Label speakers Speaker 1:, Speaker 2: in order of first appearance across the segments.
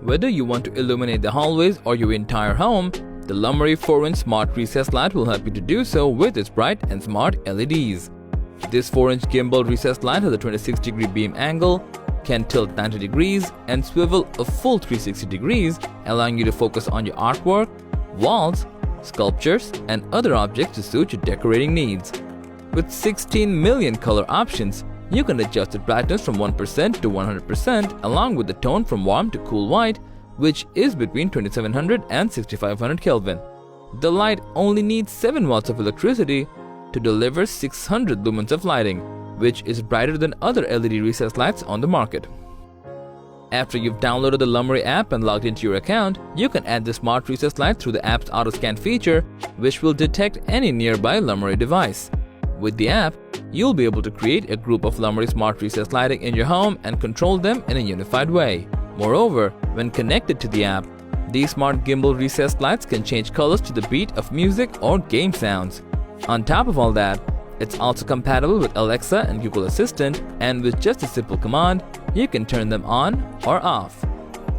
Speaker 1: Whether you want to illuminate the hallways or your entire home, the Lumary 4-inch smart recessed light will help you to do so with its bright and smart LEDs. This 4-inch gimbal recessed light has a 26-degree beam angle, can tilt 90 degrees and swivel a full 360 degrees, allowing you to focus on your artwork, walls, sculptures, and other objects to suit your decorating needs. With 16 million color options, you can adjust the brightness from 1% to 100% along with the tone from warm to cool white, which is between 2700 and 6500 Kelvin. The light only needs 7 watts of electricity to deliver 600 lumens of lighting, which is brighter than other LED recessed lights on the market. After you've downloaded the Lumary app and logged into your account, you can add the smart recessed light through the app's auto scan feature, which will detect any nearby Lumary device. With the app, you'll be able to create a group of Lumary smart recessed lighting in your home and control them in a unified way. Moreover, when connected to the app, these smart gimbal recessed lights can change colors to the beat of music or game sounds. On top of all that, it's also compatible with Alexa and Google Assistant, and with just a simple command, you can turn them on or off.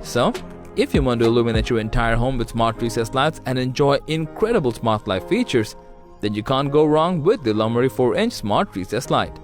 Speaker 1: So, if you want to illuminate your entire home with smart recessed lights and enjoy incredible smart light features, then you can't go wrong with the Lumary 4-inch smart recessed light.